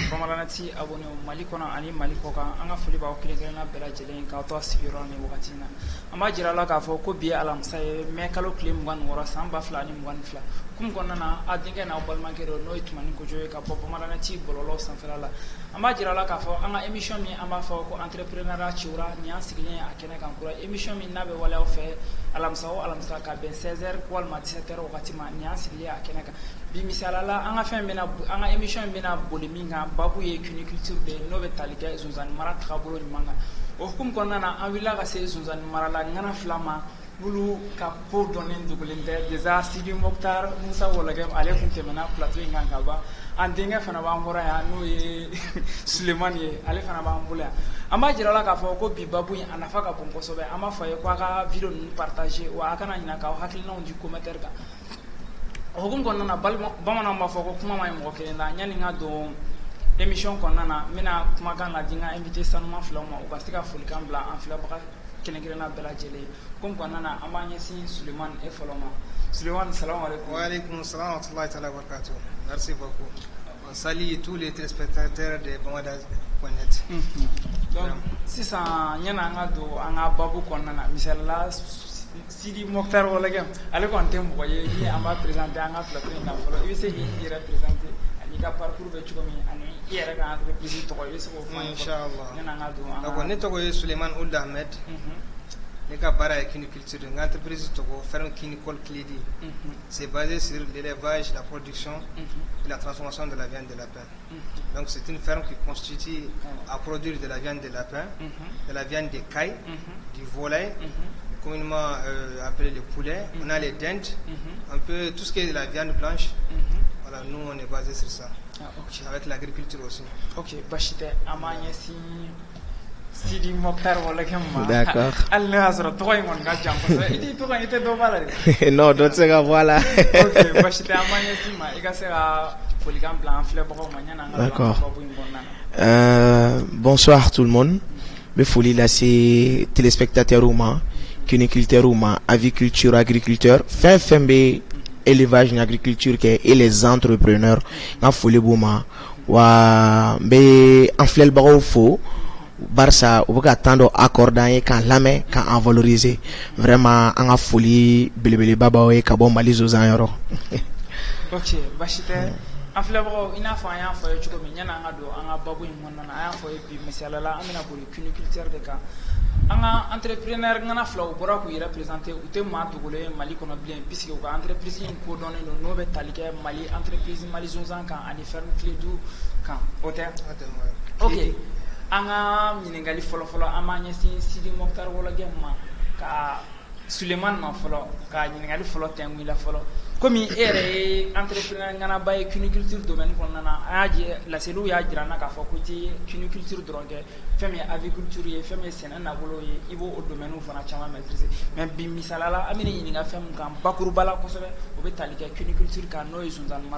Bamaranati abonné Mali kɔnɔ ani Mali kɔkan an ka foli b'aw kelen-kelenna bɛɛ lajɛlen k'aw to a sigiyɔrɔ ni wagati in na an b'a jira la k'a fɔ ko bi ye alamisa ye mai kalo tile 26 san 2022 kum kɔnɔna na a denkɛ n'aw balimakɛ dɔ n'o ye Tumani Kojo ye ka bɔ Bamaranati bɔlɔlɔ sanfɛla la an b'a jira la k'a fɔ an ka émission min an b'a fɔ ko entrepreneuriat ciwra ni an sigilen a kɛnɛ kan kura émission min n'a bɛ waleyaw fɛ alamisa o alamisa ka bɛn 16h walima 17h wagati ma ni an sigilen a kɛnɛ kan bi misalala an ka émission bɛna boli min kan babu ye cuniculture de n'o bɛ tali kɛ Zonzani mara tagabolo ɲuman kan o hukumu kɔnɔna na an wulila ka se Zonzani mara la ŋana fila ma n'olu ka ko dɔnnen dogolen tɛ déjà Sidi Mokhtar Musa Wologem ale kun tɛmɛna plateau in kan ka ban an denkɛ fana b'an kɔrɔ yan n'o ye Sulemani ye ale fana b'an bolo yan an b'a jira la k'a fɔ ko bi babu in a nafa ka bon kosɛbɛ an b'a fɔ a ye ko a ka vidéo ninnu partager wa a kana ɲinɛ k'aw hakilinaw di commentaire kan o hukumu kɔnɔna na bamananw b'a fɔ ko kuma ma ɲi mɔgɔ kelen na yanni n ka don émission kɔnɔna na n bɛna kumakan la di n ka invité sanuma filaw ma u ka se ka folikan bila an filɛbaga kelen-kelenna bɛɛ lajɛlen ye komi kɔnɔna na an b'an ɲɛsin Sulemani e fɔlɔ ma Sulemani salam alaikum. Wa alaikum salam wa rahmatullahi ta'ala wa barakatuh. Merci beaucoup. On salue tous les téléspectateurs de Bamada.net. Donc sisan yanni an ka don an ka babu kɔnɔna na misalila Sidi Mokhtar Wologem ale kɔni tɛ mɔgɔ ye ni an b'a présenter an ka plateau in na fɔlɔ i bɛ se k'i yɛrɛ présenter ani ka parcours bɛ cogo min ani i yɛrɛ ka entreprise tɔgɔ i bɛ se k'o fɔ an ye fɔlɔ yanni an ka don an ka. Donc ne tɔgɔ ye Suleiman Ould Ahmed ne ka baara ye cuniculture n ka entreprise tɔgɔ ferme cunicole Clédy. C'est basé sur l'élevage, la production et la transformation de la viande de lapin. Donc c'est une ferme qui constitue à produire de la viande de lapin, de la viande de caille, du volaille, communément appelé le poulet, on a les dindes, un peu tout ce qui est de la viande blanche. Voilà, nous on est basé sur ça. Okay. Avec l'agriculture aussi. Ok, bashite amanya si Sidi Mokhtar Wologem ma. D'accord. Allah azra toy mon ga jam ko iti to kan ite do bala non do tsega voilà. Ok, bashite amanya si ma iga sera foligan plan fleur bako ma nyana nga. D'accord. Bonsoir tout le monde. Me foli la c'est téléspectateurs ou ma cuniculteur ou ma aviculture agriculteur FMB élevage et agriculture et les entrepreneurs na foli boma wa be en flel bagaw fo Barça ou ka tando accorder kan lamé kan en valoriser vraiment en a foli belebele baba we ka bon Mali zozan yoro. Ok bashite en flel bagaw ina fa ya fa yo ko mi nyana nga do an babu in wonna na ya fa bi misalala amina boli cuniculture de ka anga entrepreneur ngana flaw bora ku représenter ou te ma dugule Mali kono bien puisque ko entreprise in ko donné no be talike Mali entreprise Mali zonzan kan ani ferme Clédy kan hôtel. Ok anga miningali folo amanya Sidi Mokhtar Wologem ma ka Suleiman ma folo ka miningali folo tengu la folo komi ere entrepreneur ngana baye cuniculture domaine konnana aje la selu ya jirana ka fo ko ti cuniculture dronke femme aviculture ye femme sena na bolo ye ibo o domaine fana chama maîtriser mais bi misalala amini ni nga femme kan bakuru bala ko sobe o be talike cuniculture kan no Zonzani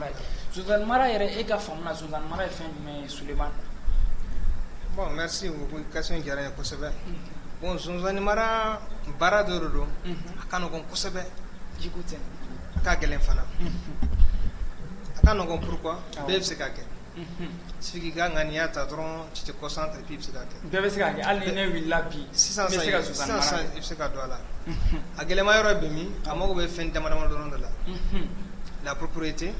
mara ere e ka famna Zonzani mara femme mais Suleiman. Bon, merci beaucoup. Question qui a rien possible. Bon, Zonzani mara bara dorodo akano kon kosebe j'écoute ka gelen fana akano kon pourquoi bef se ka ke Il suffit qu'il gagne un yata, tu te concentres et puis c'est d'accord. Bébé c'est gagné. Allez, ne will la bi. 600 il se cadeau là. À quel moment il y a bimi, à moi on fait de là. La propriété,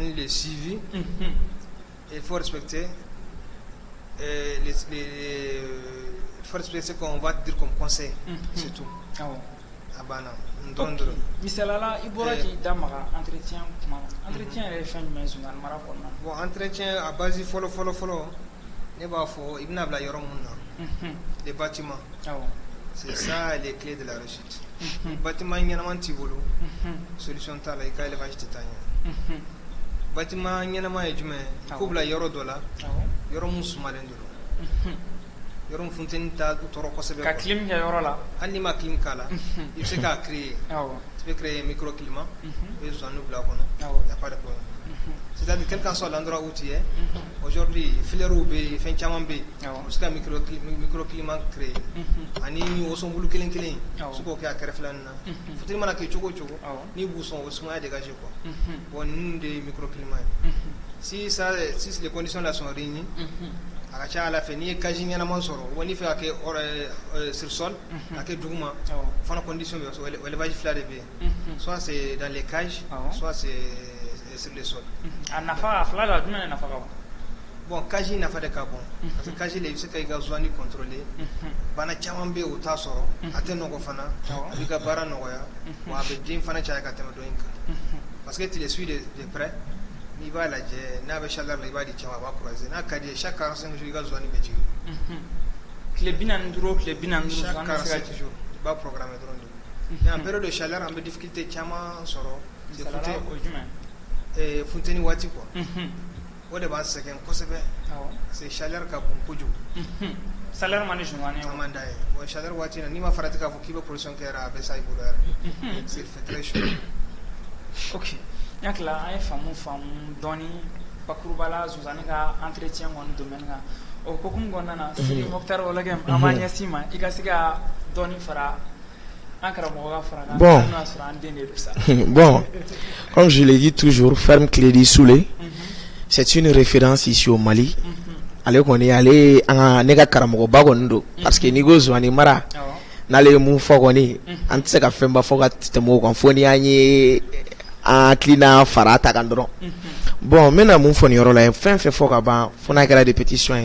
le suivi, il faut respecter il faut respecter ce qu'on va dire comme conseil, c'est tout. Misalala iboraji damaga entretien kuma entretien est fin de maison mara konna bon entretien à base follow ne ba fo ibna bla yoro munna les bâtiments c'est ça les clés de la réussite bâtiment nyana manti bolo solution ta la ka élevage titania bâtiment nyana ma ejume ko bla yoro dola yoro musuma lendolo yoro fontaine ta toro ko sebe ka clim ya yoro la andi ma clim kala il se ka créer tu peux créer un microclimat et ça nous bloque il y a pas de problème c'est-à-dire quel que soit l'endroit où tu es aujourd'hui fleur ou bé fin chamambe parce que microclimat créé ani oson bulu kelen ce ko ka kereflan faut il mana ke chogo ni bousson au soin dégager quoi bon des microclimat si les conditions là sont réunies à la fin ni kaji nyana mansoro woni fait que sur sol avec duguma font la condition élevage fleur de bé soit c'est dans les cages soit c'est sur le sol anafa fleur de nafa bon kaji nafa de carbone parce que kaji les c'est que zone contrôler bana chamambe o tasoro ateno ko fana abika bara no ya wa be jin fana cha ka tema do inka parce que tu les suis de près il va la na be chaleur il va di chama ba croiser na kadi chaque 45 jours il va zone be ci clé binan duro chaque 45 jours ba programmer drone en période de chaleur en difficulté chama soro c'est fouté et fontaine wati quoi wode ba seken kosebe c'est chaleur ka bon koju salaire mani journée amanda wa chaleur wati na ni ma farati ka kiba production que era be sai bouleur c'est fait très chaud OK yakla ay famu doni pakurubala zuzani ka entretien ngon domaine ga o ko kum gonna na si moktar wala gem amanya sima ikasiga doni fara ankara mo ga fara bon na sura ndene de ça bon comme je l'ai dit toujours ferme Clédy Soulé c'est une référence ici au Mali ale ko ni ale anga nega karamogo bagondo parce que ni gozo ani mara nale mu fogoni antse ka femba foga temo ko foni anyi a clina farata kandron bon maintenant mon foni yoro la fin fait foga ba fona kala répétition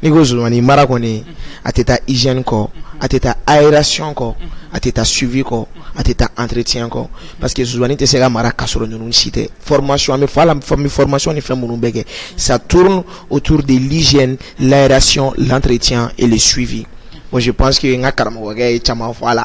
ni gozo ani mara ko ni ateta hygiène ko ateta aération ko ateta suivi ko ateta entretien ko parce que zouani te sera mara kasoro nyunu cité formation mais faut la formation ni fait mon bege ça tourne autour de l'hygiène l'aération l'entretien et le suivi. Moi je pense que nga karamo ga chama voilà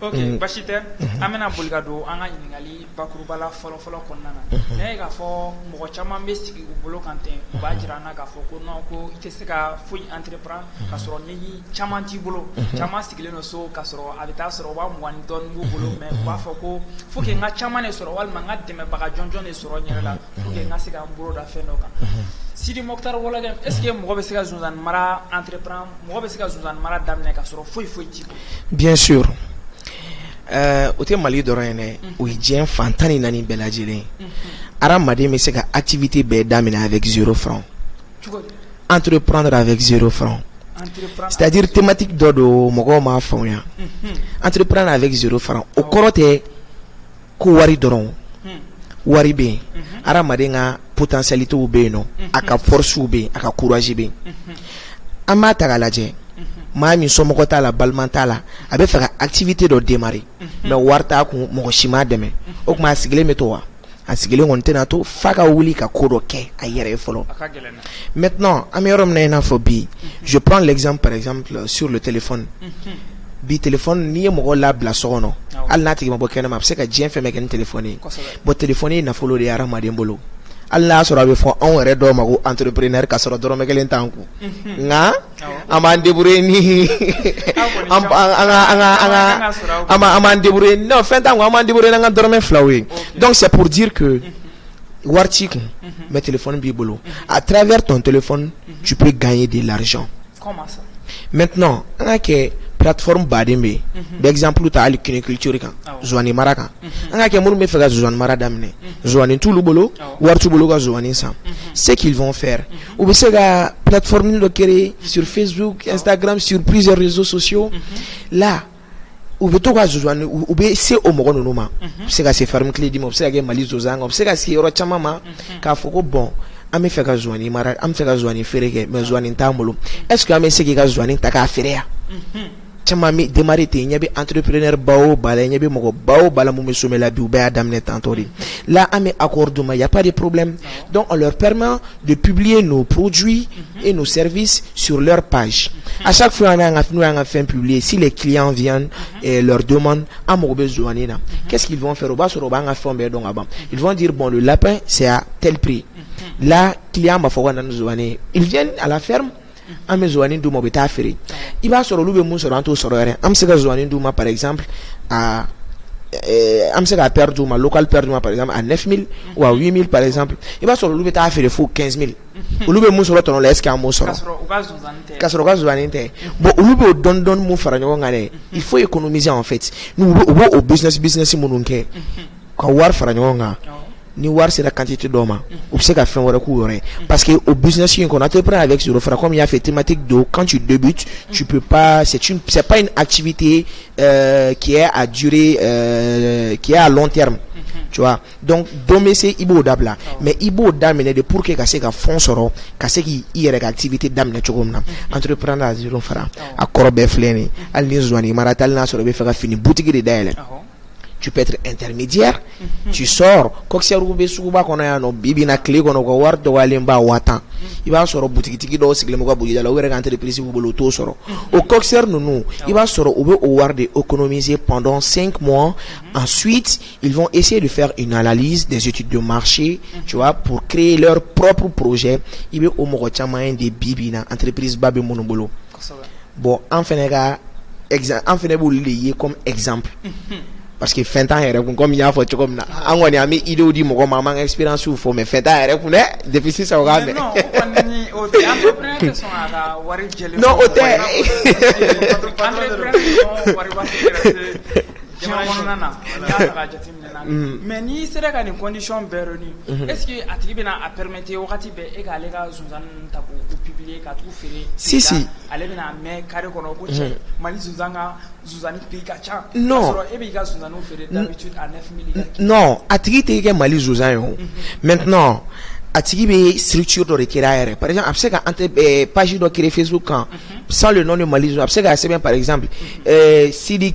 OK bashiter amena bulgado anga ningali bakurubala folo konnana ne ga fo mo chama mesti bolo kante bajira na ga fo ko no ko iteseka fuy entreprendre kasoro ni chama ti bolo chama sigile no so kasoro abita soro wa mo wan don mo bolo me ba fo ko fo ke nga chama ne soro wal manga deme baga jonjon ne soro nyela fo ke nga siga mburo da feno ka Sidi Mokhtar wala gam est-ce que mo be siga zunzan mara entreprendre mo be siga zunzan mara damne kasoro fuy ti bien sûr au te Mali dorene o jien fantani nani belajele ara made me se ka activité be damina avec 0 francs entreprendre avec 0 francs c'est-à-dire thématique dodo mogo ma fanya entreprendre avec 0 francs o korote ko wari doron wari be ara made nga potentialité ou be no aka force ou be aka courage be ama tagalaje ma mi so moko ta la balmanta la abe faire activité do démarrer mais warta ko mo shima deme o kuma sigile metowa a sigile ngonte na to faka wuli ka kodo ke ayere folo maintenant amerom na ina phobie je prends l'exemple par exemple sur le téléphone bi téléphone ni mo la bla sono alla tigi mo bokena ma se ka jien fe meken téléphone bo téléphone na folo de ara ma dembolo Allah sura be fo on re do mago entrepreneur ka sura do mekelen tanku nga amande bureni amande bureni non fin tanku amande bureni nga dorme flawe donc c'est pour dire que warti mes téléphones bibolo à travers ton téléphone tu peux gagner de l'argent. Comment ça? Maintenant que plateforme badembe d'exemple ta ali culture kan zone maraka nga ke muru me faga zone mara damne zoani tout le boulot war tout boulot ga zoani ça ce qu'ils vont faire ou bien c'est la plateforme de créer sur Facebook, Instagram, sur plusieurs réseaux sociaux là ou bien tout ga zoani ou bien c'est au mogo noma c'est ga se ferme clé di mo c'est ga mali zozanga c'est ga si ro chamama ka foko bon ame fait ga zoani mara am fait ga zoani fereke mais zoani tamolo est-ce que ame c'est ga zoani ta ka ferea chamami démarrer te nyabe entrepreneur bao bala nyabe moko bao bala mo mesome la bi ou ba damne tantori là ame accordement y a pas de problème donc on leur permet de publier nos produits et nos services sur leur page à chaque fois on a fait publier si les clients viennent et leur demandent à mo besoin na qu'est-ce qu'ils vont faire au bas sur au banga fombe donc avant ils vont dire bon le lapin c'est à tel prix là client ba foko nan zoane ils viennent à la ferme ame zoani nduma beta fere iba soro lube mun soro anto soro ere am sega zoani nduma par exemple à am sega perdre ma local perdre par exemple à 9000 ou à 8000 par exemple iba soro lube ta fere fou 15000 lube mun soro tono leska mun soro kasoro ga zoani te bon lube don mun fara nyo ngale il faut économiser en fait nous au business mununke ka war fara nyo nga ni war c'est la quantité d'hommes ou c'est qu'à faire un coup parce que au business qu'on entreprend avec sur le fera comme il y a fait thématique d'eau quand tu débutes tu peux pas c'est pas une activité qui est à durée qui est à long terme tu vois donc domé c'est ibo dabla mais ibo damene de pour que c'est qu'à fond soro c'est qui y a activité damene chogomna entreprendre à zéro fera à corbe fleni al nizwani maratal na soro be faire fini boutique de daile tu peux être intermédiaire tu sors coxer roube suba kono ya no bibi na clé kono ko war do walemba watan il va soro boutique tiki do sigle mo ko buji la wéré entreprise bu bolo to soro au coxer nous il va soro au war de économiser pendant 5 mois ensuite ils vont essayer de faire une analyse des études de marché tu vois pour créer leur propre projet il veut au mo ko chama des bibi na entreprise babe monobolo bon en fait vous lier comme exemple parce que fin temps comme il y a faut comme na angoni ami idée di mo ko mama expérience ou faut mais fin temps ne déficit ça va mais non on est entrepreneur que sont à wari jeli non hôtel mais ni sera ka ni condition beroni est-ce que atigi bena a permettre wakati be e ka ale ka zunzan ta ko publier ka tout faire si ale bena mais carré kono ko mali zunzanga zunzani pe ka cha non e be ka zunzanu faire d'habitude à 9000 non atigi te ke mali zunzan yo maintenant atigi be structure de requérir par exemple après ka entre page de créer Facebook quand sans le nom de Mali après ka c'est bien par exemple Sidi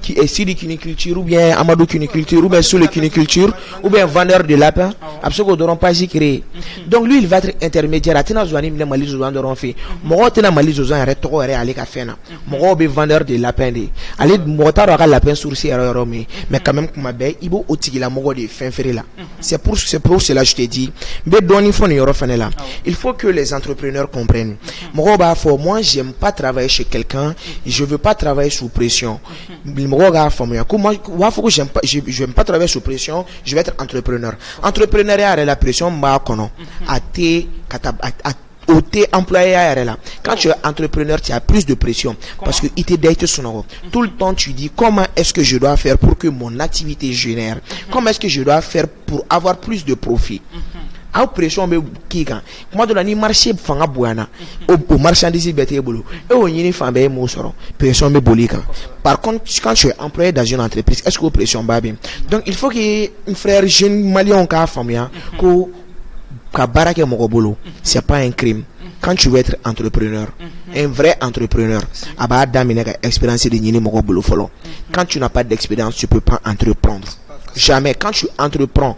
Kiniculture ou bien Amadou Kiniculture ou bien sous le Kiniculture ou bien vendeur de lapin après ko doron page créer donc lui il va être intermédiaire atina zoani le Mali zoan doron fait mo tena Mali zoan arrête to re aller ka fena mo be vendeur de lapin de aller mo ta ro ka lapin sourci erreur mais quand même kuma be ibo otigi la mo de fin feré là c'est pour cela je te dis be doni il faut que les entrepreneurs comprennent. Moi, j'aime pas travailler chez quelqu'un. Je veux pas travailler sous pression. Moi, j'aime pas travailler sous pression. Je vais être entrepreneur. Entrepreneuriat la pression, employé quand tu es entrepreneur tu as plus de pression parce que il te date son tout le temps tu dis comment est-ce que je dois faire pour que mon activité génère comment est-ce que je dois faire pour avoir plus de profit a pression be kika kuma do la ni marché fanga buana au marchandise bete bolo e o yini fambe mo soro pression be bolika par contre quand tu es employé dans une entreprise est-ce que pression ba bien donc il faut que un frère jeune malien ka famia ko ka barake mo bolo c'est pas un crime quand tu veux être entrepreneur un vrai entrepreneur aba damine ka expérience de yini mo bolo folo quand tu n'as pas d'expérience tu peux pas entreprendre jamais quand tu entreprends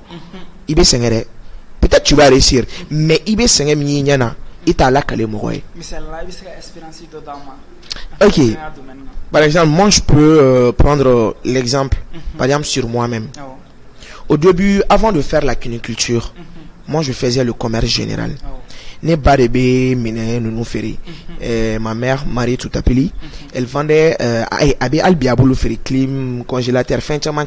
ibe sengere peut-être tu vas réussir mais ibe sengem nyana itala kale mogoy ok par exemple moi je peux prendre l'exemple par exemple sur moi-même au début avant de faire la cuniculture moi je faisais le commerce général ne barebe mine nous feri ma mère Marie tout appelé elle vendait abi albiabulu feri clim congélateur fin chama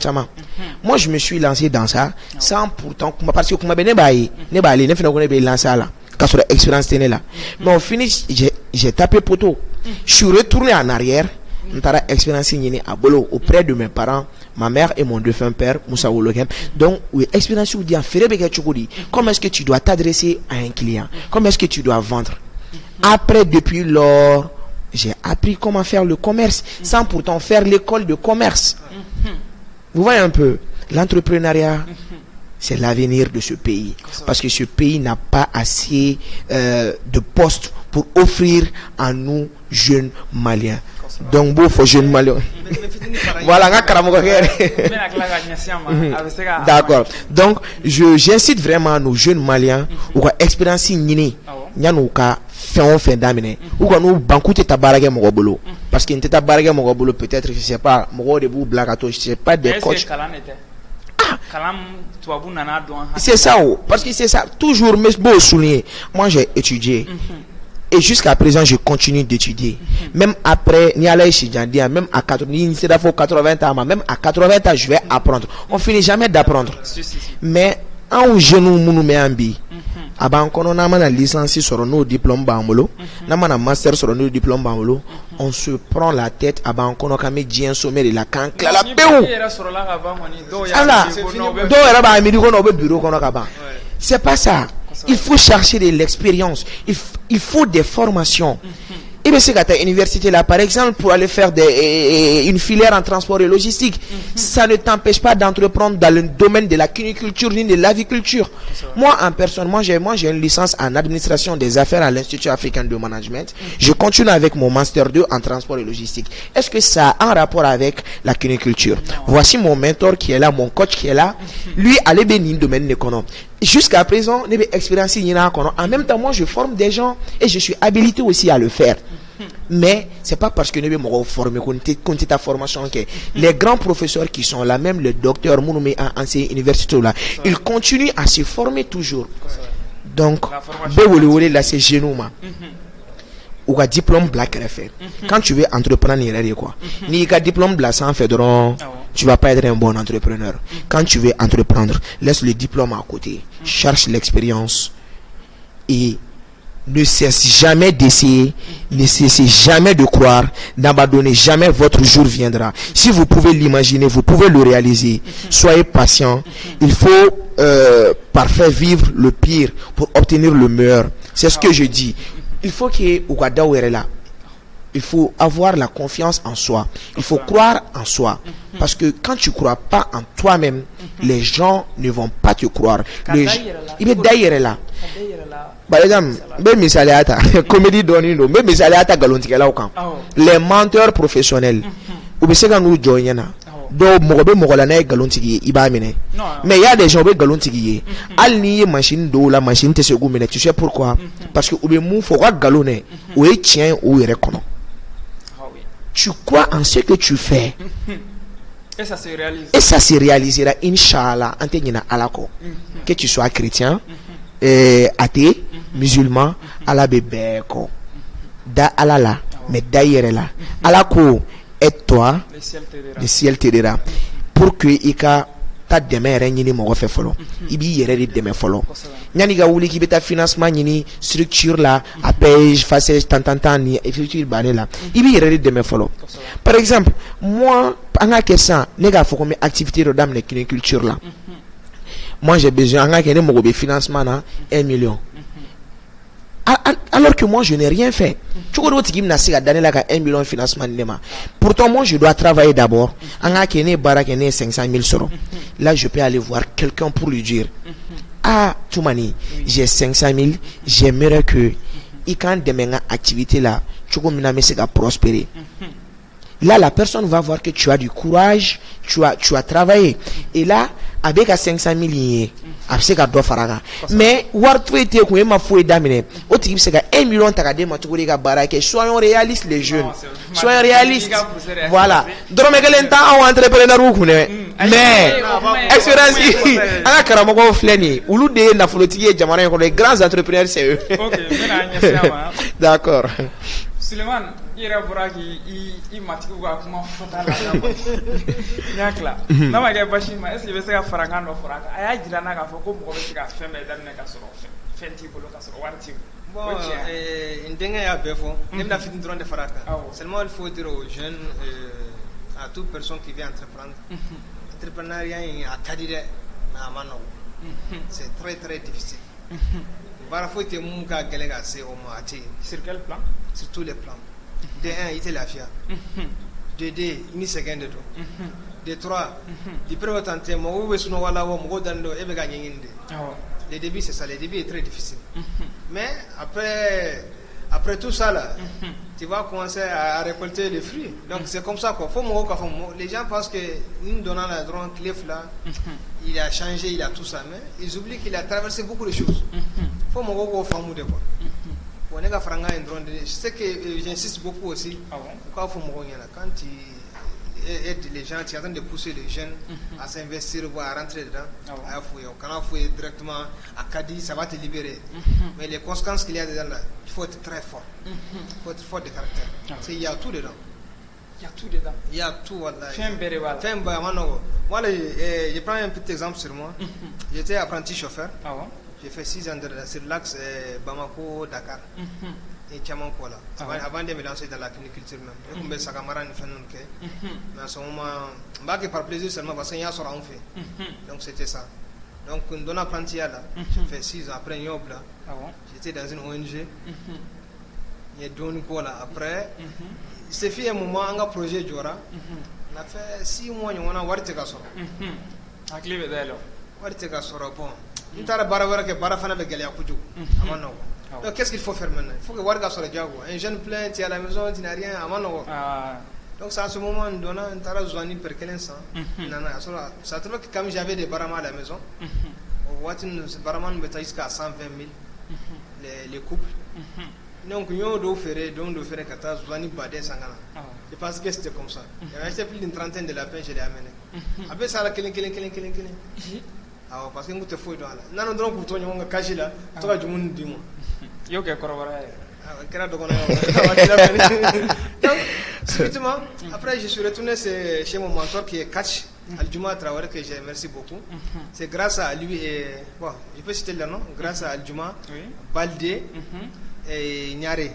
moi je me suis lancé dans ça sans pourtant parce que kuma bene bayi ne bali ne fina ko ne be lancer là quand sur expérience tenait là mais au finish j'ai tapé poteau je suis retourné en arrière Ntara expérience ñini a bolo auprès de mes parents, ma mère et mon défunt père Moussa Wolokem. Donc oui, expérience ou dia fere beke chukudi. Comment est-ce que tu dois t'adresser à un client? Comment est-ce que tu dois vendre? Après, depuis lors, j'ai appris comment faire le commerce sans pourtant faire l'école de commerce. Vous voyez un peu, l'entrepreneuriat, c'est l'avenir de ce pays. Parce que ce pays n'a pas assez de postes pour offrir à nous, jeunes Maliens. Donc, bon, faut jeunes Maliens. Voilà, d'accord. Donc, j'incite vraiment à nos jeunes Maliens ou à expérience nini, nyanouka, fait d'amener ou quand nous bancoute ta barage mogobolo parce qu'il n'était ta barage mogobolo peut-être je sais pas mogo de bou blagato je sais pas des coachs. C'est ça, parce que c'est ça toujours mais beau souligner. Moi j'ai étudié et jusqu'à présent je continue d'étudier. Même après ni aller chez Jandia, même à 80 ans, même à 80 ans je vais apprendre. On finit jamais d'apprendre. Mais un genou mounou me ambi. Avant qu'on a une licence sur nos diplômes bamolo, un master sur nos diplômes bamolo, on se prend la tête avant qu'on a mis un sommet de la cancle la c'est pas ça. Il faut chercher de l'expérience. Il faut des formations. Et bien c'est qu'à ta université là, par exemple, pour aller faire une filière en transport et logistique, ça ne t'empêche pas d'entreprendre dans le domaine de la cuniculture ni de l'aviculture. Moi en personne, moi j'ai une licence en administration des affaires à l'Institut africain de management. Je continue avec mon master 2 en transport et logistique. Est-ce que ça a un rapport avec la cuniculture? Voici mon mentor qui est là, mon coach qui est là. Lui, allez bénir le domaine économique. Jusqu'à présent, en même temps, moi je forme des gens et je suis habilité aussi à le faire. Mais c'est pas parce que nous sommes formés qu'on ta formation que les grands professeurs qui sont là, même le docteur Mounoumé à ancienne université là, ils continuent à se former toujours. Donc, là c'est genou ou un diplôme black refait. Quand tu veux entreprendre, il y a quoi? Ni un diplôme black sans fédéron, tu vas pas être un bon entrepreneur. Quand tu veux entreprendre, laisse le diplôme à côté, cherche l'expérience et ne cesse jamais d'essayer, ne cessez jamais de croire, n'abandonnez jamais, votre jour viendra. Si vous pouvez l'imaginer, vous pouvez le réaliser. Soyez patient. Il faut parfait vivre le pire pour obtenir le meilleur. C'est ce que je dis. Il faut il faut avoir la confiance en soi. Il faut croire en soi. Parce que quand tu ne crois pas en toi-même, les gens ne vont pas te croire. Il est d'ailleurs là. Par exemple, les menteurs professionnels, mais il y a des gens qui ont machine de la machine, tu sais pourquoi? Parce que tu crois en ce que tu fais et ça se réalisera Inch'Allah que tu sois chrétien, athée, musulman, ala bebeko da alala mais d'ailleurs là alako aide-toi, le ciel t'aidera pour que ika ta demain ñini mo fait folo ibi yere de demain folo ñani ga wuli ki beta financement ñini structure là à page face tant ni effectuer bané là ibi yere de demain folo. Par exemple moi anga kessa nega foko mes activités de dame les culture là. Moi j'ai besoin anga kene mo be financement na 1 million. Alors que moi je n'ai rien fait. Tu vois qui me 1 million de financement. Pourtant moi je dois travailler d'abord. 500 000 €. Là je peux aller voir quelqu'un pour lui dire ah Toumani, j'ai 500 000, j'aimerais que quand demain activité là, tu vas prospérer. Là la personne va voir que tu as du courage, tu as travaillé. Et là avec 500 000 mais mais 1 million soyons réalistes les jeunes, soyons réalistes. Voilà mais les grands entrepreneurs c'est eux. D'accord. Suleiman ira buraki I matiku ga kuma fata la nyakla na ma ga bashima est-ce que be se ka faranga no faranga aya jira na ga fo ko mo be se ka fembe dan ne ka soro fenti bolo ka soro warti Bon, une dernière à Befo, même la fin de Faraka. Seulement il faut dire aux jeunes, à toute personne qui vient entreprendre, l'entrepreneuriat à Kadire, c'est très très difficile. Parfois, tu as galéré au matin. Sur quel plan? Sur tous les plans. De 1, il était la FIA. De 2, une seconde de tout. De 3, il peut tenter, mais où est-ce qu'on va là, on va dans le et gagner. Les débuts, c'est ça, les débuts est très difficile. Mais après tout ça, là, tu vas commencer à récolter les fruits. Donc c'est comme ça, quoi. Les gens pensent que nous donnant la drone cliff là, il a changé, il a tout ça, mais ils oublient qu'il a traversé beaucoup de choses. Faut mon gros fameux de quoi. Je sais que j'insiste beaucoup aussi. Pourquoi faut mon quand tu aides les gens, tu es en train de pousser les jeunes à s'investir ou à rentrer dedans. Quand on fouille directement à Cadiz, ça va te libérer. Mais les conséquences qu'il y a dedans là, il faut être très fort. Il faut être fort de caractère. Il y a tout dedans. Il y a tout dedans. Il y a tout. Moi, je prends un petit exemple sur moi. J'étais apprenti chauffeur. J'ai fait 6 ans sur l'axe Bamako-Dakar. Et Tiamanko là. Avant de me lancer dans la culture même. Je me suis mais à ce moment, par plaisir seulement parce qu'il y a ce qu'on fait. Donc c'était ça. Donc dans l'apprenti là, j'ai fait 6 ans après Yobla. J'étais dans une ONG. Il y a deux niveaux là. Après, c'est fait un moment, un projet Jora. On a fait 6 mois, on a voir tes casseroles. À clé d'elle. Voir tes casseroles, bon. Nous t'as barre que barafana de galia kudu. Donc qu'est-ce qu'il faut faire maintenant? Il faut que Warga soit le diable. Un jeune plein, tu es à la maison, tu n'as rien à mano. Donc c'est à ce moment on donne un tara zoani per quel instant. Ça trouve que comme j'avais des baramas à la maison, au Watin, ce baraman me taille jusqu'à 120 000 les couples. Donc nous devons faire 14 zoani badé sangana. Je pense que c'était comme ça. Il y avait plus d'une trentaine de lapins, je l'ai amené. Après ça, la killing. Parce que nous te fouillons là. Non, non, pour toi, on a caché là. Toi, tu m'as dit moi. Yo, qu'est-ce qu'on subitement, après je suis retourné chez mon mentor qui est Catch, Aljuma Traoré, que j'ai merci beaucoup. C'est grâce à lui et bon, je peux citer le nom, grâce à Aljuma, Baldé et Nyare.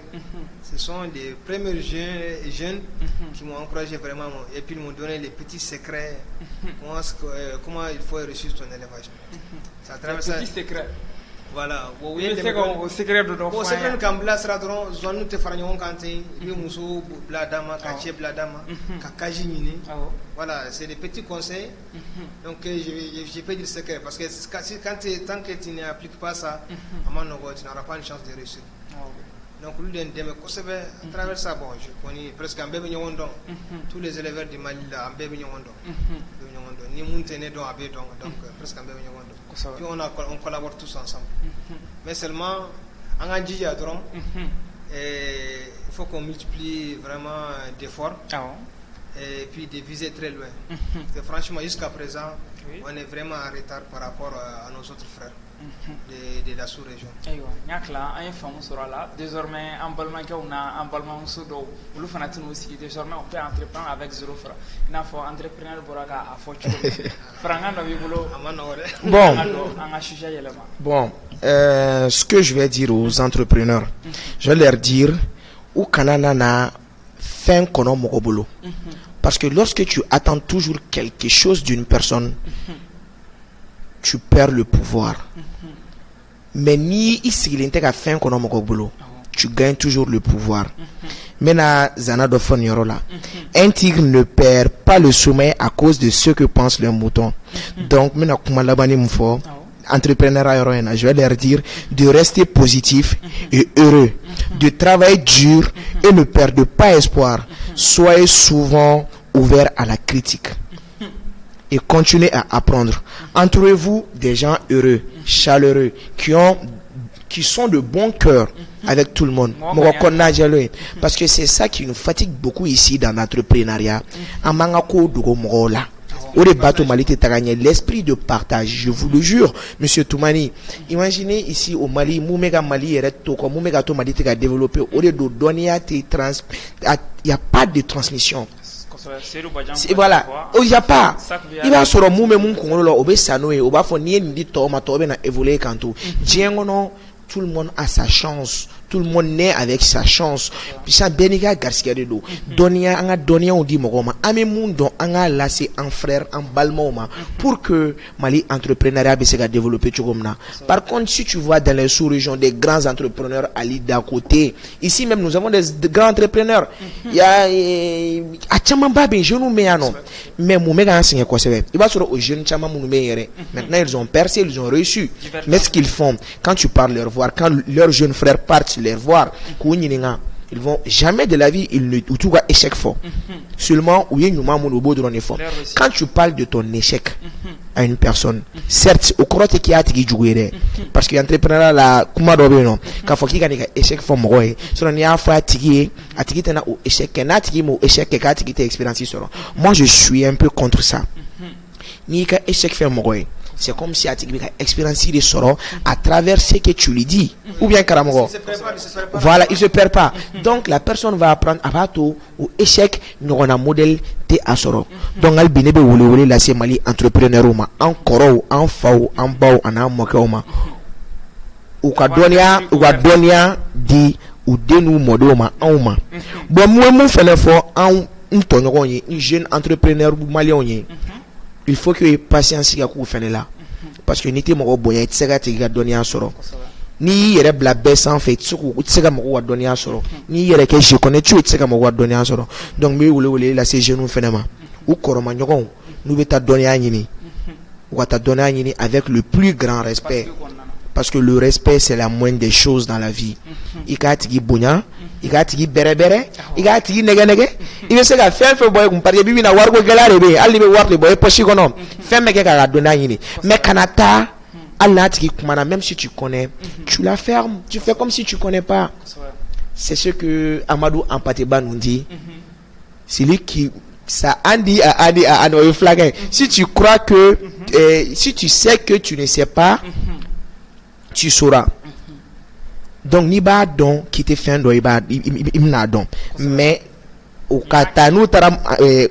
Ce sont les premiers jeunes qui m'ont encouragé vraiment et puis ils m'ont donné les petits secrets comment il faut réussir ton élevage. Ça traverse les petits secrets. Voilà. Au secret de ton foyer. Au secret de Kambla Sradron, Zonu te farnion kanté, Muso Bladama, Kaché Bladama, Kakajimini. Voilà, c'est des petits conseils. Donc je peux dire secret parce que tant que tu n'appliques pas ça, à mon niveau, tu n'auras pas une chance de réussir. Donc lui de me conserver à travers ça, bon, je connais presque un bébé nyondon. Tous les éleveurs du Mali là, un bébé nyondon. Ni Montene don Abé donc presque un bébé nyondon. Puis on collabore tous ensemble. Mais seulement en Andji Adron, il faut qu'on multiplie vraiment d'efforts et puis de viser très loin. Franchement, jusqu'à présent, on est vraiment en retard par rapport à nos autres frères de la sous-région. Désormais, en Balmaïka, on a un Balmaïka Soudo, ou le fanatisme aussi. Désormais, on peut entreprendre avec 0 francs. Il y a un entrepreneur Boraga à fortune. Bon, ce que je vais dire aux entrepreneurs, je vais leur dire où Kanana fait un kono mogobolo. Parce que lorsque tu attends toujours quelque chose d'une personne, tu perds le pouvoir. Mais ni ici, il a fait un kono mogobolo, tu gagnes toujours le pouvoir. Maintenant, Zana Dofon Yorola, un tigre ne perd pas le sommeil à cause de ce que pense le mouton. Donc, maintenant, entrepreneur, je vais leur dire de rester positif et heureux, de travailler dur et ne perdez pas espoir. Soyez souvent ouverts à la critique et continuez à apprendre. Entourez-vous des gens heureux, chaleureux, qui sont de bon cœur avec tout le monde. Parce que c'est ça qui nous fatigue beaucoup ici dans l'entrepreneuriat. L'esprit de partage, je vous le jure, monsieur Toumani. Imaginez ici au Mali, Moumega Mali est Moumega Mali a développé, au lieu de donner il n'y a pas de transmission. Voilà, il n'y a pas. Il va sur le mouvement qu'on a obé sanoé, on va fournir une dit toma tobe na évoluer quand tout. Diengono tout le monde a sa chance, tout le monde naît avec sa chance. Puis ça bénéga garcia de do. Donia anga donia on dit mogoma. Ame mundo anga laissé un frère en balmoma pour que Mali entrepreneuriat be se ga développer chogomna. Par contre, si tu vois dans les sous-régions des grands entrepreneurs ali d'à côté, ici même nous avons des grands entrepreneurs. Il y a a chama babe jeune meano. Mais mon méga enseigné quoi c'est. Il va sur aux jeunes chama mon meilleur. Maintenant ils ont percé, ils ont réussi. Mais ce qu'ils font quand tu parles leur voir, quand leurs jeunes frères partent les voir, ils vont jamais de la vie, ils ne tout cas échec fort. Seulement, quand tu parles de ton échec à une personne, certes, au croit qui a été joué, parce que l'entrepreneur la kuma dobe non, quand faut qu'il gagne échec fort moi, sur un a fois tigi tena au échec, na tigi mo échec que tigi te expérience sur. Moi, je suis un peu contre ça. Ni ka échec fait moi. C'est comme si tu as expérimenté des sorts à travers ce que tu lui dis. Ou bien Karamogo. Voilà, il se perd pas. Donc la personne va apprendre à battre au échec, nous on a un modèle de asoro. Donc elle binebe wole la c'est Mali entrepreneur ou en koro, en fao, en bao, en amokaoma. Ou kadonia di ou denu modoma en. Bon moi mon fait l'effort en un jeune entrepreneur malien. Il faut que patience ya ku fene là parce que nité mo boya tsega tiga donia soro ni yere bla baisse en fait tsuku tsega mo donia soro ni yere ke je connais tu tsega mo donia soro donc mi wole la ces jeunes fene ma ou koroma nyogon nous beta donia nyini ou ta donia nyini avec le plus grand respect parce que le respect c'est la moindre des choses dans la vie ikati bunya ikati bere ikati nege il se ga faire boy comparé bibi na wargo galare be ali be warle boy pochi kono femme ke ka dona yini mais kanata Allah ti kumana même si tu connais tu la fermes tu fais comme si tu connais pas. C'est ce que Amadou Ampateba nous dit. C'est lui qui ça andi a no flag. Si tu crois que si tu sais que tu ne sais pas tu sauras. Donc ni ba don qui te fait do iba imna don mais o kata no taram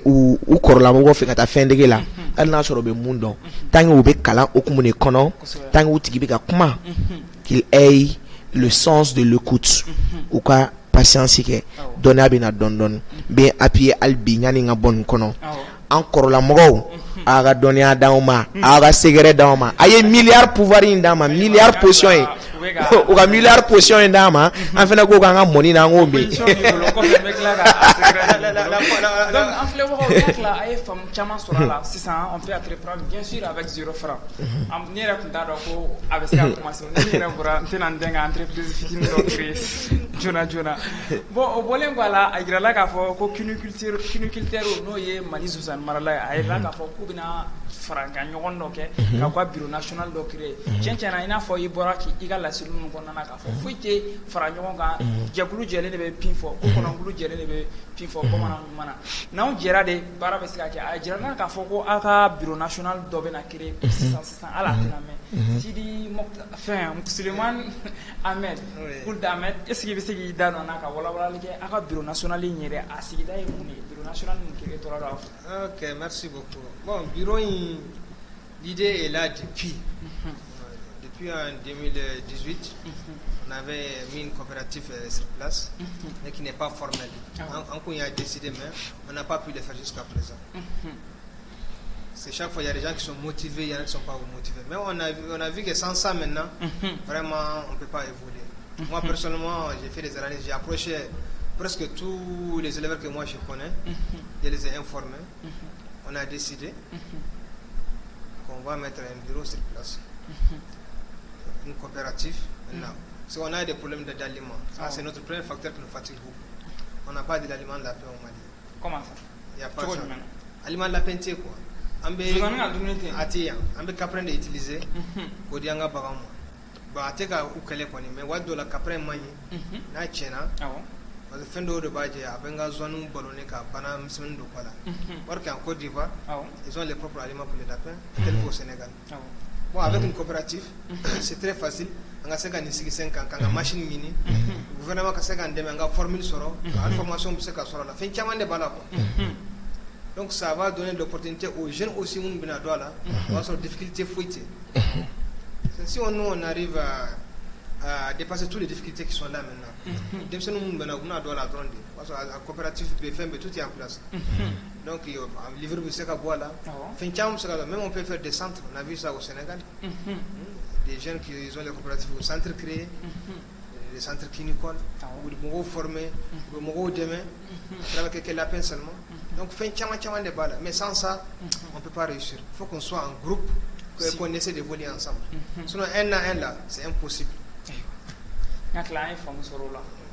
ou korla mo fe kata fin de la al na soro be mundo tant o be kala o kumune kono tant o tigi be ka kuma qu'il ait le sens de l'écoute ou ka patience ke donner bina don be appuyer al bi nyani nga bon kono encore la mo aga donia dauma aga cigarette dauma aye milliard pouvoir indama milliard potion ou ka milliard potion indama en fait ko nga money na ngombe donc en fait donc là aye femme chama sura là 600 on peut entreprendre bien sûr avec 0 francs am ni rek ndado ko avec ça commencer ni rek bura tenan denga entreprise fitine do créer jona bon o bolen wala agira la ka fo ko cuniculture no ye Mali Susan marala ay la ka fo ko bina faranga nyogon do ke ka ko bureau national do créer tiens ina fo ibora ki igala silu ko nana ka fo fuite faranga nyogon ga jakulu jele ne be pinfo ko kono ngulu jele ne be pinfo ko mana na on jera de bara be sika ke ay jera na ka fo ko aka bureau national do be na créer 600 ala tena Sidi enfin Suleiman Ahmed Kould Ahmed est-ce que c'est qui dano na ka wala like aka bureau national nyere asigida e muni bureau national ni to la. OK, merci beaucoup. Bon, bureau l'idée est là depuis en 2018. On avait mis une coopérative sur place mais qui n'est pas formelle. On a décidé mais on n'a pas pu le faire jusqu'à présent. C'est chaque fois il y a des gens qui sont motivés, il y en a qui ne sont pas motivés. Mais on a vu que sans ça maintenant, vraiment on ne peut pas évoluer. Moi personnellement, j'ai fait des analyses, j'ai approché presque tous les élèves que moi je connais, je les ai informés. On a décidé qu'on va mettre un bureau sur place, une coopérative maintenant. Parce qu'on a des problèmes d'aliments. Ça c'est notre premier facteur qui nous fatigue beaucoup. On n'a pas d'aliments de la paix au Mali. Comment ça? Il n'y a pas ça. Aliments de la paix, quoi. On peut apprendre à utiliser pour dire que bah tu as ou quel est mais what do la capre mani na chena parce que fin de baje abenga zone ballonné ka bana semaine de quoi là parce qu'en Côte d'Ivoire ils ont les propres aliments pour les lapins tel qu'au Sénégal. Bon avec une coopérative c'est très facile on a 5 ans quand machine mini le gouvernement ka 50 dem nga formule soro information c'est ka soro la fin chaman de bala quoi. Donc ça va donner l'opportunité aux jeunes aussi moun bina dola on va sur difficulté fouité. Si on arrive à dépasser toutes les difficultés qui sont là maintenant. Parce que la coopérative tout est en place. Donc, livre même on peut faire des centres. On a vu ça au Sénégal. Des jeunes qui ont des coopératives au centre créé, des centres clinicoles, où ils vont former, où ils vont demain, avec la peine seulement. Donc, mais sans ça, on ne peut pas réussir. Il faut qu'on soit en groupe, qu'on essaie de voler ensemble. Sinon, un à un là, c'est impossible.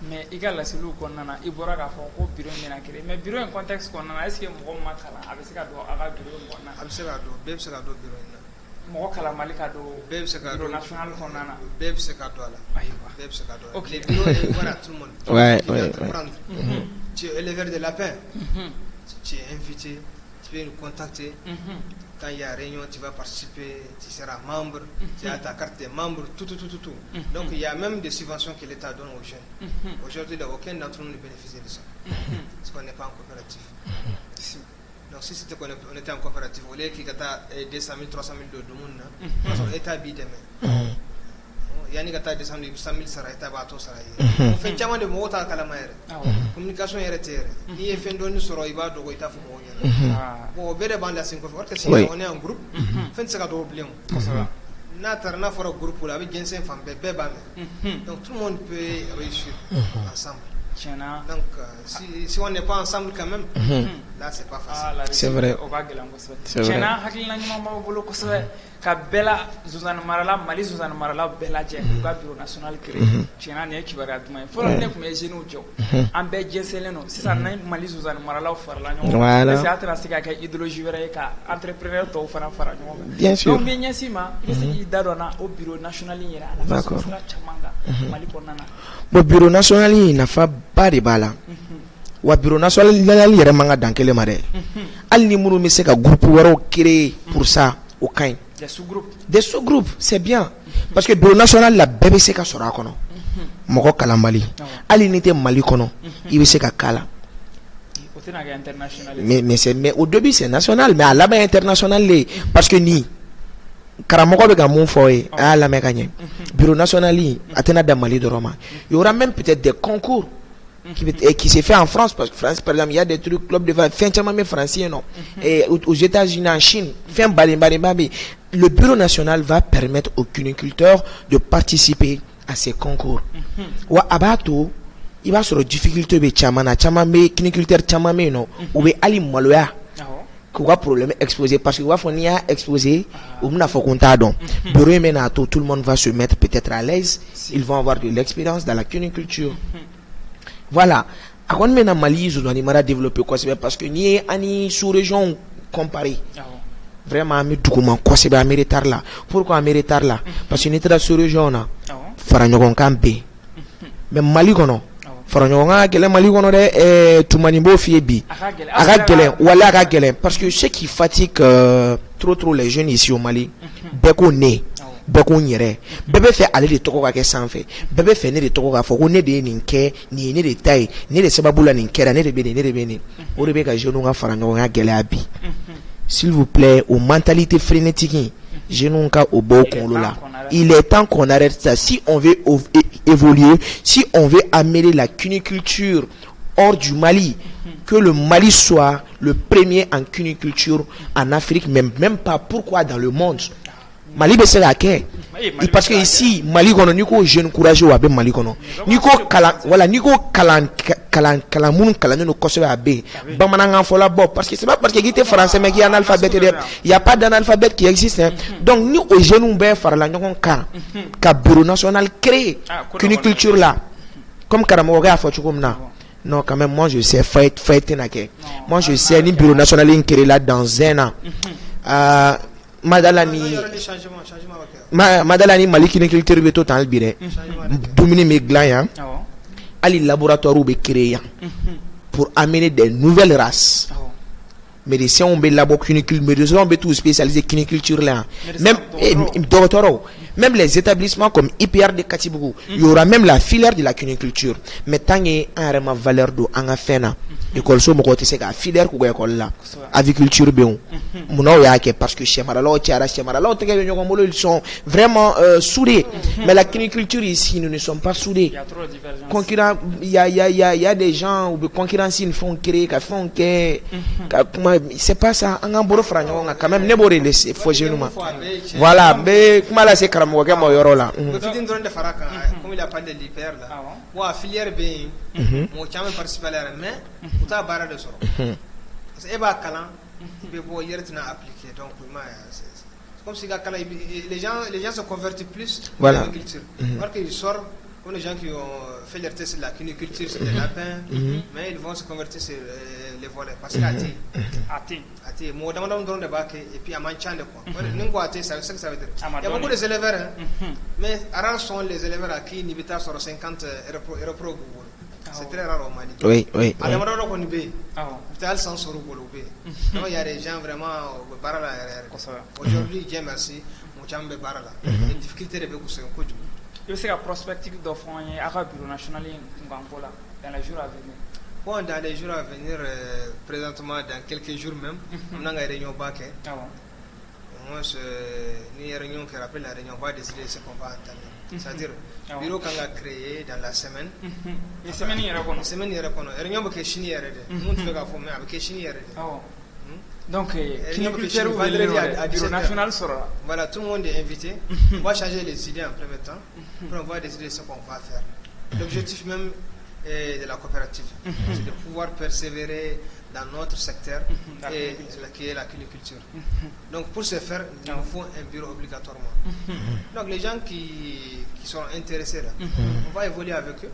Mais il y a la cellule qu'on a, il y a un bureau de mais bureau en contexte qu'on a, est-ce que mon matala avec ce bureau bureau national qu'on a. Ok, voilà tout le monde. Ouais. Tu es éleveur de lapin, tu es invité, tu peux nous contacter. Quand il y a réunion, tu vas participer, tu seras membre, tu as ta carte de membre, tout. Donc il y a même des subventions que l'État donne aux jeunes. Aujourd'hui, aucun d'entre nous ne bénéficie de ça. Parce qu'on n'est pas en coopérative. Donc si c'était qu'on était en coopérative, au lieu qu'il y ait 200 000, 300 000 de monde, parce que l'État bide demain. Il y a des gens qui ont 100 000 sarais, on fait tellement de mots à Calamare. Communication est retirée. Il y a fait donner sur Roïba de Goïta Foumoya. Bon, bien avant la 5 fois, si on est en groupe, fait ce qu'on oublie. N'a for un groupe avec Jensen Femme, donc tout le monde peut réussir ensemble. Donc, si on n'est pas ensemble quand même, là c'est pas facile. C'est vrai. C'est vrai. Kabela Zuzana Marala, Mali Zuzana Marala, Bella Jet, bureau national créé. Tiens, n'est qui va rattraper. Faut le neuf mais genou jo. Ambe Jenseleno, si ça n'a Mali Zuzana Marala Farlano. Voilà. C'est attrasé qu'à idéologie vrai qu'à entrepreneur to Farano. Bien sûr. Donc bien sima, il s'agit d'adona au bureau national ira. D'accord. Mali konana. Bon bureau national n'a pas de bala. Wa bureau national yɛrɛ man ka dan kelen ma dɛ. Hali ni minnu bɛ se ka groupe wɛrɛw créer pour ça au ka ɲi. Des sous-groupes, c'est bien. Parce que bureau national la bɛɛ bɛ se ka sɔrɔ a kɔnɔ. Mɔgɔ kalan Mali. Hali ni tɛ Mali kɔnɔ, i bɛ se ka kala. Mais au début c'est national, mais à la base international le. Parce que ni karamɔgɔ bɛ ka mun fɔ ye, a y'a lamɛn ka ɲɛ. Bureau national a tɛna dan Mali dɔrɔn ma. Il y aura même peut-être des concours qui s'est fait en France, parce que France par exemple il y a des trucs club de fin mais français non, et aux États-Unis, en Chine, le bureau national va permettre aux cuniculteurs de participer à ces concours. Wa abato il va sur les difficultés de chamana chamame cuniculteur chamame non ou be ali maloya quoi problème exposé parce que wa fonia exposé ou na faut compter donc bureau maintenant tout le monde va se mettre peut-être à l'aise, ils vont avoir de l'expérience dans la cuniculture. Voilà. À quoi maintenant Mali je dois mara développer quoi c'est parce que ni ani sous-région comparé. Vraiment mais document quoi c'est ba méritar là. Pourquoi méritar là? Parce que ni tra sous-région na fara nyogon kambe. Mais Mali kono fara nyogon gele Mali kono de tumani bo fiebi. Aga gele wala aga gele parce que ce qui fatigue trop les jeunes ici au Mali beko né beko nyere bébé fait aller de toko ka ke sanfé bébé fait ne de toko ka fo ko ne de ninke ni ne de tai ne de sababula ninkera ne de beni o de be ka jeune nga fara nga gele abi. S'il vous plaît, aux mentalités frénétiques, jeune ka au beau là. Il est temps qu'on arrête ça. Si on veut évoluer, si on veut amener la cuniculture hors du Mali, que le Mali soit le premier en cuniculture en Afrique, même pas pourquoi dans le monde. Mali be sera ke parce que ici Mali kono niko jeune courageux abe Mali kono niko kala voilà niko kala mun kala no kosebe abe bamananga fola bo parce que c'est pas parce que qui était français mais qui est analphabète il y a pas d'analphabète qui existe hein. Donc ni au jeune be farla nyokon ka bureau national créé qu'une culture là comme karamo ga fa chukumna. Non quand même moi je sais fait nake moi je sais ni bureau national créé là dans un an. Madalani Mali cuniculture be total bire dominer mes glands ali laboratoire be créé pour amener des nouvelles races. Médecins on be labo cuniculture médecins on be tout spécialisé cuniculture là même docteurs même les établissements comme IPR de Katibougou il y aura même la filière de la cuniculture mais tant qu'il y a une valeur de en affaire école so mɔgɔw tɛ se ka filière k'u ka école la aviculture bɛ yen munna o y'a kɛ parce que sɛmaralaw cayara sɛmaralaw tɛgɛ bɛ ɲɔgɔn bolo ils sont vraiment soudés mais la cuniculture ici nous ne sommes pas soudés concurrent il y a des gens u bɛ concurrence ni fɛnw créer ka fɛnw kɛ ka kuma c'est pas ça an k'an bolo fara ɲɔgɔn kan quand même ne b'o de fɔ jeunes ma voilà n bɛ kuma lase karamɔgɔkɛ ma o yɔrɔ la fitini dɔrɔn de fara kan comme il a parlé de l'IPR là wa filière bɛ yen mɔgɔ caman participer à la mais u t'a baara de sɔrɔ parce que e b'a kalan i bɛ bɔ i yɛrɛ tɛna appliquer donc c'est comme si ka kalan les gens se convertissent plus dans l'agriculture alors qu'ils sortent comme les gens qui ont fait leur test de la cuniculture sur les lapins mais ils vont se convertir sur les volets parce que athée mɔgɔ damadɔ dɔrɔn de b'a kɛ et puis a man ca de quoi ni n ko athée ça veut dire il y a beaucoup de éleveurs mais rares sont les éleveurs à qui ni bɛ taa sɔrɔ 50 repro c'est très rare au Mali. Oui. À damadɔ dɔ kɔni bɛ yen u tɛ hali 100 sɔrɔ u bolo u bɛ yen donc il y a des gens vraiment u bɛ baara la yɛrɛ aujourd'hui Dieu merci mɔgɔ caman bɛ baara la mais difficulté de bɛ k'u sɛgɛn kojugu. I bɛ se ka prospective dɔ fɔ an ye aw ka bureau national in kunkanko la dans les jours à venir. Bon, dans les jours à venir, présentement dans quelques jours même, on a une réunion baquet. Moi, une réunion qui rappelle la réunion, on va décider ce qu'on va entamer. C'est-à-dire, le bureau qu'on a créé dans la semaine. La semaine, il y a une semaine, il y a une réunion qui est chinie. Nous, tu fais la forme avec chinie. Donc, bureau national sera. Voilà, tout le monde est invité. On va changer les idées en premier temps. Puis on va décider ce qu'on va faire. L'objectif même de la coopérative, c'est de pouvoir persévérer dans notre secteur qui est la cuniculture. Donc pour ce faire, il nous faut un bureau obligatoirement. Donc les gens qui sont intéressés là, on va évoluer avec eux,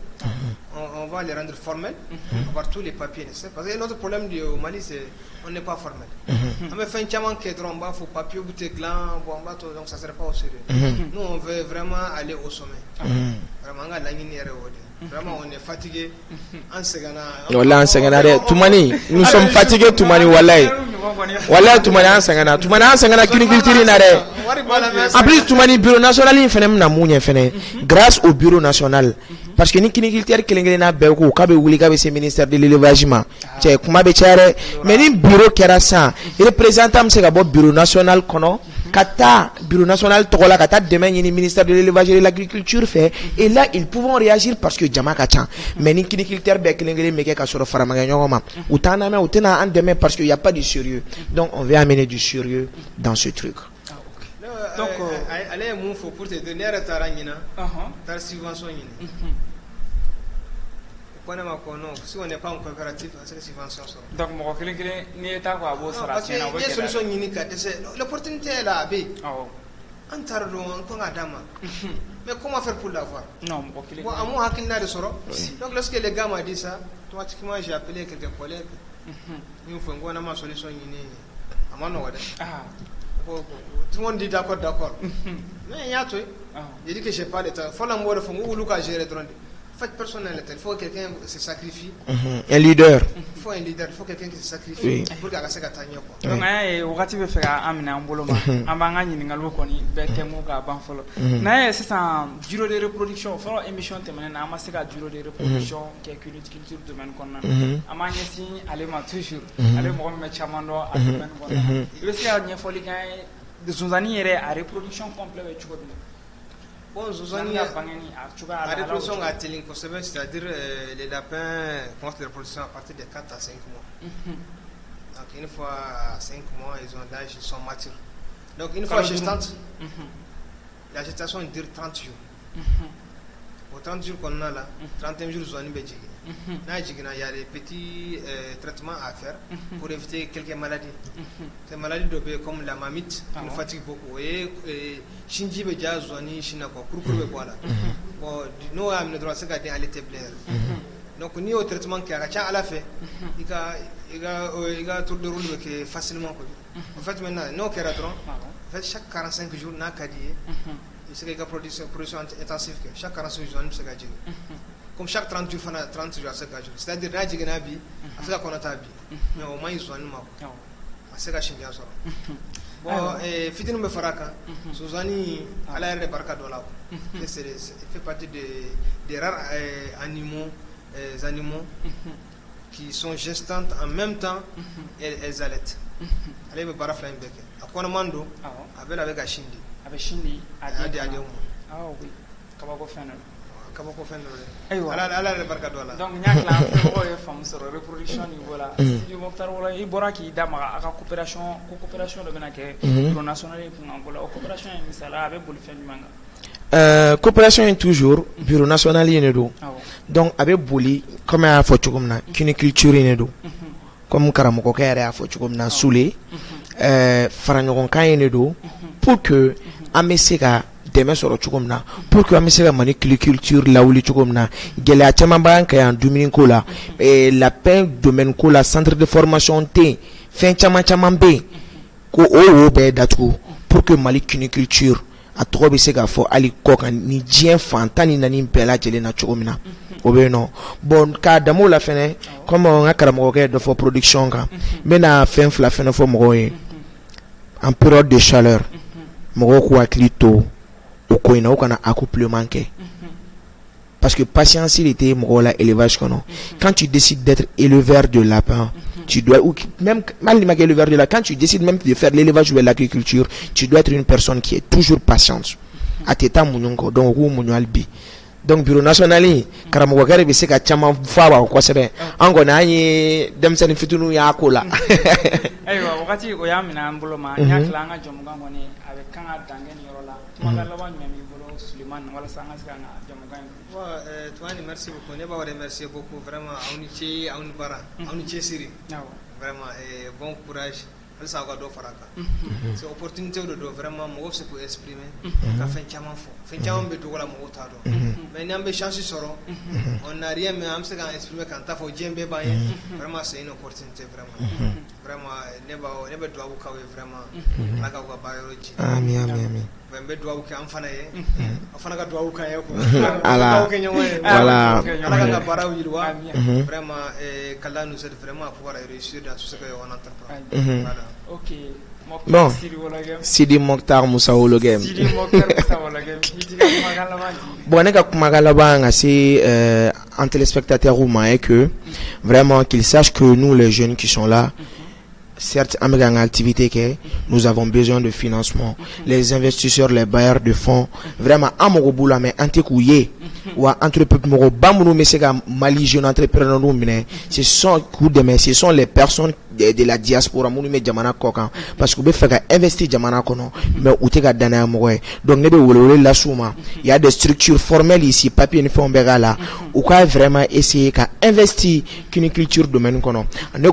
on va les rendre formels, avoir tous les papiers nécessaires. Parce que notre problème au Mali, c'est on n'est pas formel. On me fait un chaman qui est drôle, il faut papier, bouteille gland, donc ça ne serait pas au sérieux. Nous, on veut vraiment aller au sommet. Vraiment, on a la ligne. Vraiment, on est fatigué. En Segana, Toumani, nous sommes fatigués, Toumani, Wallahi. Wallahi, Toumani, en Segana, cuniculture n'arrête. En plus, Toumani, bureau national, il fait grâce au bureau national. Parce que ni cuniculture qui est là, Belko, Kabe Wulika, c'est ministère de l'élevage. C'est Kuma Bechare. Mais ni bureau qui est ça, il représente un bureau national, Kata, bureau national, Togola, Kata, demain, il y a le ministère de l'élevage et de l'agriculture fait. Et là, ils pourront réagir parce que Djama Kachan. Mais ni cuniculture, Bekelengere, Meke, sur le Faramaganyoma. Ou Tanama, ou Tena, en demain parce qu'il n'y a pas de sérieux. Donc, on veut amener du sérieux dans ce truc. Donc, allez, mon faut pour te donner à Tarangina, ta subvention. Si on n'est pas en coopérative, c'est une subvention. Donc, mon n'est pas à vous. Parce qu'il y a une solution unique. L'opportunité est là. On tarde, on a dama. Mais comment faire pour l'avoir? Non, à moi, Hakina de Soro. Donc, lorsque les gars m'ont dit ça, automatiquement, j'ai appelé quelques collègues. Nous faisons une solution unique. À mon ordre. Tout le monde dit d'accord. Mais il y a tout. Il dit que je n'ai pas le temps. Il faut l'amour de fond. Où Lucas gère le drone. Faites personnalité. Il faut que quelqu'un se sacrifie. Un leader. Il faut un leader. Il faut quelqu'un qui se sacrifie pour qu'il se gagne. Donc, wakati be fera amina amboloma. Ambanga ni ngalo koni betemo ga banfolo. Na c'est un bureau de reproduction. Folo émission temene na amaseka bureau de reproduction qui est culture domaine konna. Amanya si alema toujours. Ale mo me chamando a domaine konna. Le c'est a nyefoli gaay de zunzani yere a reproduction complète be chuko bi. Bon, la reproduction c'est-à-dire les lapins commencent la reproduction à partir de 4 à 5 mois. Donc une fois à 5 mois, ils ont l'âge, ils sont matures. Donc une fois gestante, la gestation dure 30 jours. Au 30 jours qu'on a là, 31 jours, ils ont une béjigine. Il y a des petits traitements à faire pour éviter quelques maladies. Ces maladies comme la mamite qui nous fatigue beaucoup. Et Shinji Beja Zoni Shinako, pour voilà. Bon, nous avons le droit de se garder à l'été blaire. Donc, nous avons un traitement qui a à la fin. Il y a un tour de roule qui est facilement. En fait, maintenant, nous avons chaque 45 jours, nous avons une production intensive. Chaque 45 jours, nous avons comme chaque 30 jours, 30 jours, c'est-à-dire que nous avons fait qu'on a tabi. Mais au moins, ils ont un c'est la Chine. Bon, Fitine me faraka, Suzani, à l'air de Barcadola. Il fait partie des rares animaux qui sont gestantes en même temps, elles allaitent. Allez, me bara flying beke. A quoi mando? Avec Ashindi. Avec Shindi, Ah oui. Kabako Fenel. Kabako Fenel. Aywa. Ala barka dola. Donc nyakla ko e fam sur reproduction ni voilà. Si Mokhtar wala i bora ki dama aka coopération de bena ke pro national pour Angola. Coopération ni sala avec bol fen manga. Coopération est toujours bureau national yi ne do. Donc avec boli comme a fo chukumna cuniculture ne do. Comme karamoko ka yare a fo chukumna soulé faranyogon kan ne do pour que ameseka deme soro chukumna pour que ameseka maniculture lawuli chukumna gela chama banka ya dumini ko la la pain domaine ko la centre de formation té fin chama be ko o be datu pour que mali cuniculture a trop be se ga fo ali kokan ni dien fantani nani bela jele na chukumna non bon ka damo la fene comme on a karamo ke de fo production ka mena fin fla fene fo mo en période de chaleur mo ko aklito o ko ina o kana accouplement ke parce que patience il était mo la élevage kono quand tu décides d'être éleveur de lapin tu dois ou même mal éleveur de lapin quand tu décides même de faire l'élevage ou l'agriculture tu dois être une personne qui est toujours patiente à teta mununko donc ou munalbi. Donc bureau national karamogo gare be se ka chama fa ba ko sebe ango na yi dem sen fitunu ya kola aywa wakati o ya mina mbulo ma nyakla nga jomuga ngoni avec kan adangen yorola magala ba nyami bolo Suleiman wala sanga sanga jomuga Toani merci beaucoup ne ba remercier beaucoup vraiment aunichi auni bara aunichi siri vraiment bon courage. Ça va do faraka c'est opportunité de vraiment mo se pour exprimer ka fen chama fo fen chama be to wala mo ta do mais n'ambe chance soro on n'a rien mais am se ka exprimer quand ta fo djembe ba vraiment c'est une opportunité vraiment ne ba do abu kawe vraiment aka ko ba yoroji amin be do abu ka am fana ye afana ka do abu ka ye ko ala voilà ala ka bara wilwa vraiment kala nous aide vraiment à pouvoir réussir dans tout ce qu'on entreprend. Voilà. Ok. Bon, Sidi Mokhtar Moussa Ologem. Bon, on est c'est en téléspectateur roumain et que vraiment qu'ils sachent que nous les jeunes qui sont là, certes, en activité que nous avons besoin de financement. Les investisseurs, les bailleurs de fonds, vraiment, amoroboula mais antikouye ou entrepreneur bamounou mais c'est comme Mali jeune entrepreneur ce sont coup de main, ce sont les personnes de la diaspora mounu me jamana kokan parce que be fait investir jamana kono mais ou te ga dana moye donc ne be wolole la souma il y a des structures formelles ici papier ne font là ou quoi vraiment essayer ka investir qu'une culture domaine kono ne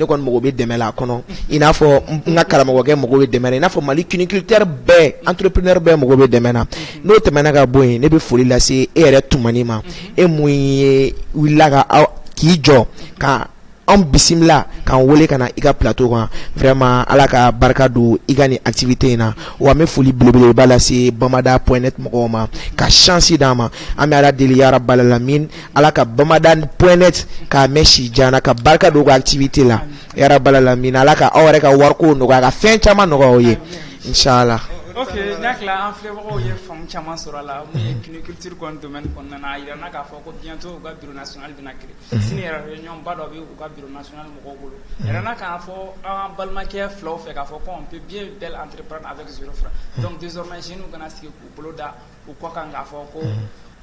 kon mo be deme la kono ina fo ngakala mo ge mo be deme ina fo Mali qu'une culture be entrepreneur be mo be deme na no te managa boy ne be foli la c'est ere tumanima e mouye wilaga ki jo ka en bisimila kan wole kana iga plateau kan vraiment ala ka barka do iga ni activité na wa me foli blebele bala c'est bamada.net mokoma ka chance dama ami ala deli ya rabbal alamin ala ka bamada.net ka meshi jana ka barka do activité la ya rabbal alamin ala ka awre ka warko no ka fin chama no ye inshallah. Ok, nyakla en flavor ye fam chama sura la mu culture kon domaine kon na ira na ka fo ko bientôt ga bureau national bina créé sini era réunion bado be ga bureau national mo ko bolo era na ka fo en balma ke flow fait ka fo ko on peut bien bel entreprendre avec 0 francs donc désormais chez nous kana ski ko bolo da ou quoi kan ga fo ko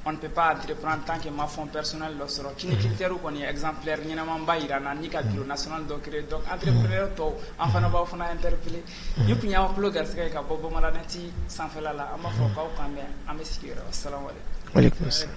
on ne peut pas entreprendre tant que ma fonds personnel lo soro kini critère ko ni exemplaire ni na mamba ira na ni ka bureau national do créé donc entrepreneur to enfin ba fona interpeller yup nya ko lo garska ka bobo maranati sans faire la ama fo ka ko ambe amesiki assalamu alaikum. Wa alaikum assalam.